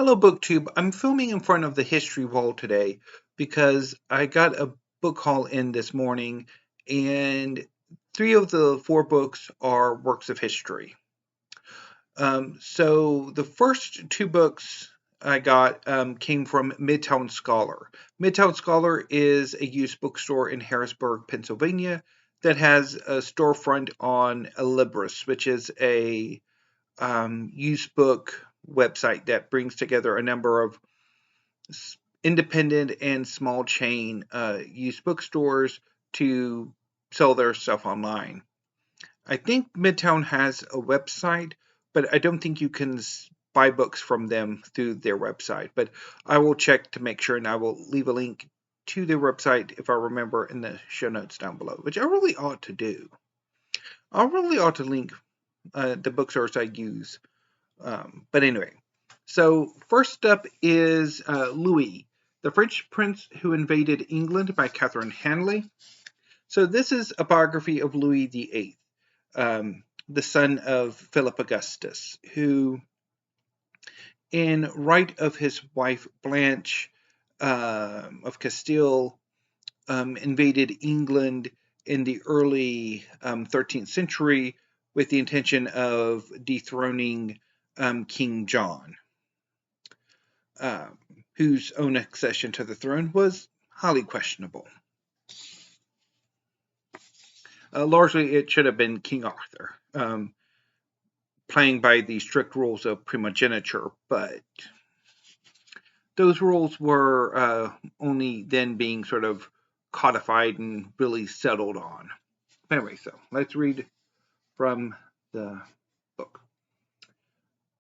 Hello, BookTube. I'm filming in front of the history wall today because I got a book haul in this morning, and three of the four books are works of history. So the first two books I got came from Midtown Scholar. Midtown Scholar is a used bookstore in Harrisburg, Pennsylvania, that has a storefront on Libris, which is a used book website that brings together a number of independent and small chain used bookstores to sell their stuff online. I think Midtown has a website, but I don't think you can buy books from them through their website. But I will check to make sure, and I will leave a link to their website if I remember in the show notes down below, which I really ought to do. I really ought to link the bookstores I use. But anyway, so first up is Louis, the French Prince Who Invaded England by Catherine Hanley. So this is a biography of Louis VIII, the son of Philip Augustus, who, in right of his wife Blanche of Castile, invaded England in the early 13th century with the intention of dethroning King John, whose own accession to the throne was highly questionable. Largely, it should have been King Arthur, playing by the strict rules of primogeniture, but those rules were only then being sort of codified and really settled on. Anyway, so let's read from the book.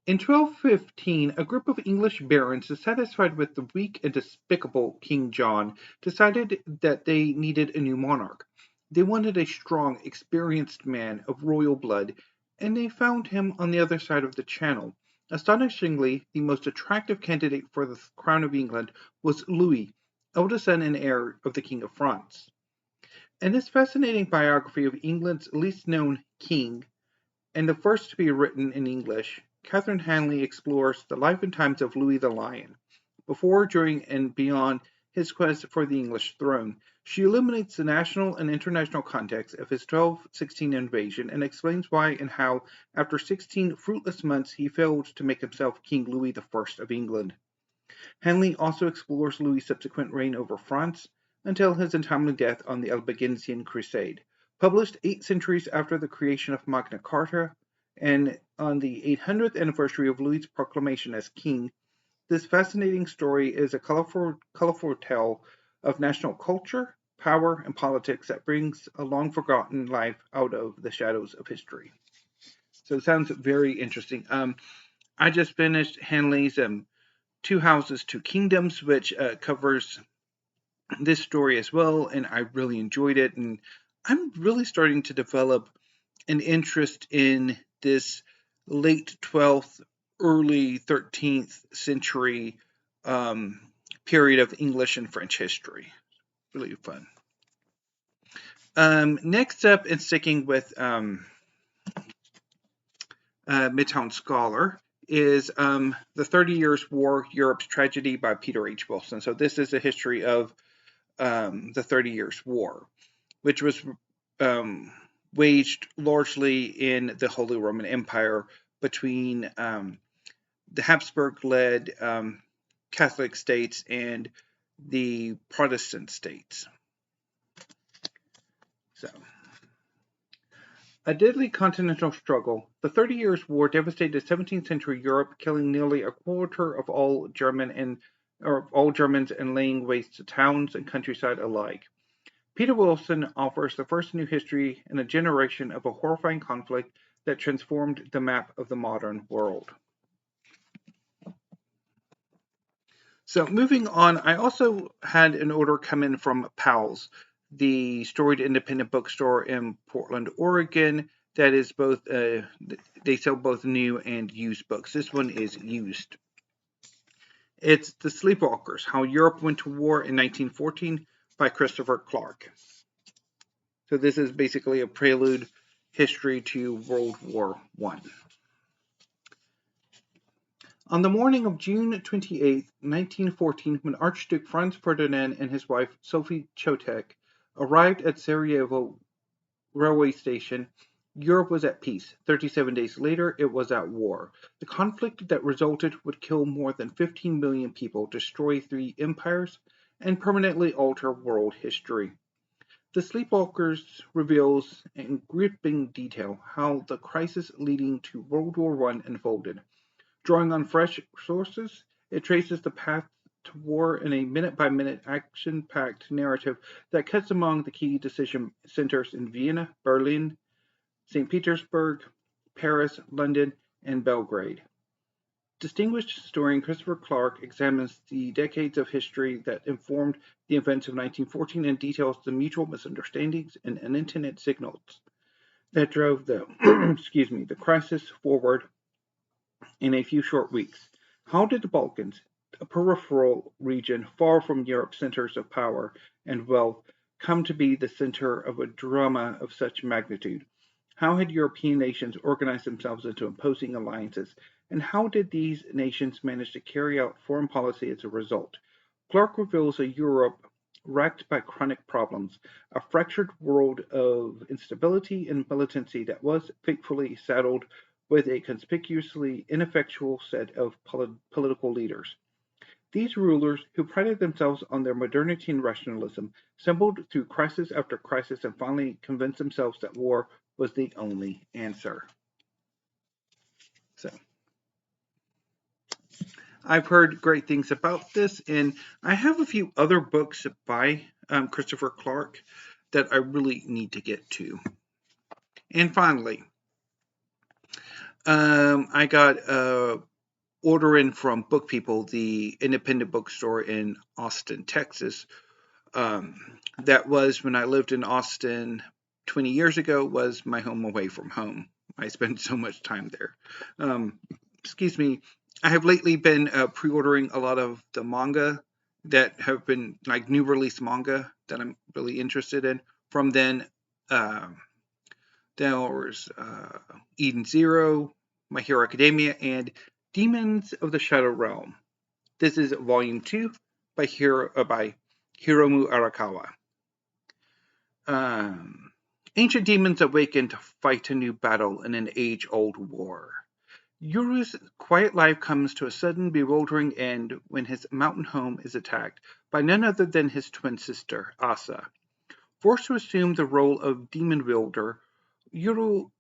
In 1215, a group of English barons, dissatisfied with the weak and despicable King John, decided that they needed a new monarch. They wanted a strong, experienced man of royal blood, and they found him on the other side of the Channel. Astonishingly, the most attractive candidate for the crown of England was Louis, eldest son and heir of the King of France. In this fascinating biography of England's least known king, and the first to be written in English, Catherine Hanley explores the life and times of Louis the Lion. Before, during, and beyond his quest for the English throne, she illuminates the national and international context of his 1216 invasion and explains why and how, after 16 fruitless months, he failed to make himself King Louis I of England. Hanley also explores Louis' subsequent reign over France until his untimely death on the Albigensian Crusade. Published 8 centuries after the creation of Magna Carta, and on the 800th anniversary of Louis' proclamation as king, this fascinating story is a colorful tale of national culture, power, and politics that brings a long-forgotten life out of the shadows of history. So it sounds very interesting. I just finished Hanley's Two Houses, Two Kingdoms, which covers this story as well, and I really enjoyed it. And I'm really starting to develop an interest in this late 12th, early 13th century period of English and French history. Really fun. Next up, and sticking with Midtown Scholar, is The 30 Years' War, Europe's Tragedy by Peter H. Wilson. So this is a history of the 30 Years' War, which was waged largely in the Holy Roman Empire between the Habsburg-led Catholic states and the Protestant states. So, a deadly continental struggle, the 30 Years' War devastated 17th century Europe, killing nearly a quarter of all Germans and laying waste to towns and countryside alike. Peter Wilson offers the first new history in a generation of a horrifying conflict that transformed the map of the modern world. So moving on, I also had an order come in from Powell's, the storied independent bookstore in Portland, Oregon, that is both, they sell both new and used books. This one is used. It's The Sleepwalkers, How Europe Went to War in 1914 by Christopher Clark. So this is basically a prelude history to World War I. On the morning of June 28, 1914, when Archduke Franz Ferdinand and his wife Sophie Chotek arrived at Sarajevo railway station, Europe was at peace. 37 days later, it was at war. The conflict that resulted would kill more than 15 million people, destroy 3 empires, and permanently alter world history. The Sleepwalkers reveals in gripping detail how the crisis leading to World War I unfolded. Drawing on fresh sources, it traces the path to war in a minute-by-minute, action-packed narrative that cuts among the key decision centers in Vienna, Berlin, St. Petersburg, Paris, London, and Belgrade. Distinguished historian Christopher Clark examines the decades of history that informed the events of 1914 and details the mutual misunderstandings and unintended signals that drove the the crisis forward in a few short weeks. How did the Balkans, a peripheral region far from Europe's centers of power and wealth, come to be the center of a drama of such magnitude? How had European nations organized themselves into imposing alliances, and how did these nations manage to carry out foreign policy as a result? Clark reveals a Europe racked by chronic problems, a fractured world of instability and militancy that was fatefully saddled with a conspicuously ineffectual set of political leaders. These rulers, who prided themselves on their modernity and rationalism, stumbled through crisis after crisis and finally convinced themselves that war was the only answer. So, I've heard great things about this, and I have a few other books by Christopher Clark that I really need to get to. And finally, I got a order in from Book People, the independent bookstore in Austin, Texas. That was when I lived in Austin 20 years ago, was my home away from home. I spent so much time there. Excuse me. I have lately been pre-ordering a lot of the manga that have been like new release manga that I'm really interested in. From then, there was Eden Zero, My Hero Academia, and Demons of the Shadow Realm. This is Volume 2 by Hiromu Arakawa. Ancient demons awaken to fight a new battle in an age-old war. Yuru's quiet life comes to a sudden, bewildering end when his mountain home is attacked by none other than his twin sister, Asa. Forced to assume the role of demon wielder, Yuru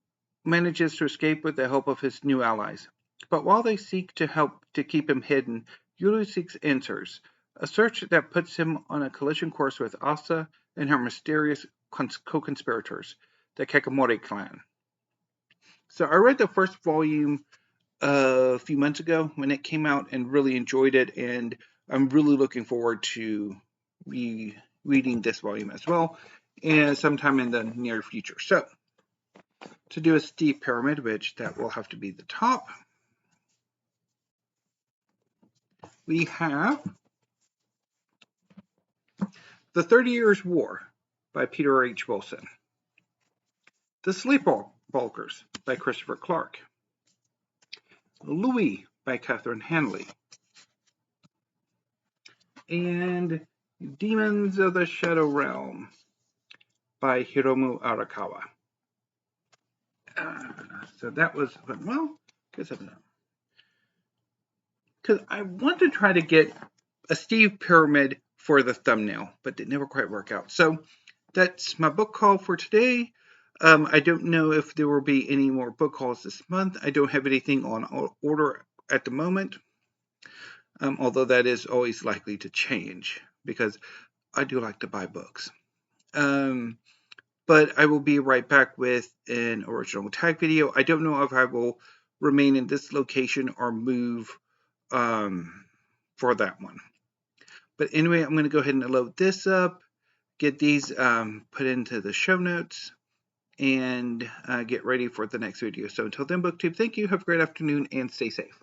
manages to escape with the help of his new allies. But while they seek to help to keep him hidden, Yuru seeks answers, a search that puts him on a collision course with Asa and her mysterious co-conspirators, the Kakamori clan. So I read the first volume a few months ago when it came out and really enjoyed it, and I'm really looking forward to reading this volume as well, and sometime in the near future. So, to do a steep pyramid, which that will have to be the top, we have The 30 Years' War by Peter H. Wilson, The Sleepwalkers by Christopher Clark, Louis by Catherine Hanley, and Demons of the Shadow Realm by Hiromu Arakawa. So that was, well, because I want to try to get a Steve pyramid for the thumbnail, but it never quite worked out. So that's my book haul for today. I don't know if there will be any more book hauls this month. I don't have anything on order at the moment, although that is always likely to change because I do like to buy books. But I will be right back with an original tag video. I don't know if I will remain in this location or move for that one. But anyway, I'm going to go ahead and load this up, get these put into the show notes, and get ready for the next video. So until then, BookTube, thank you. Have a great afternoon and stay safe.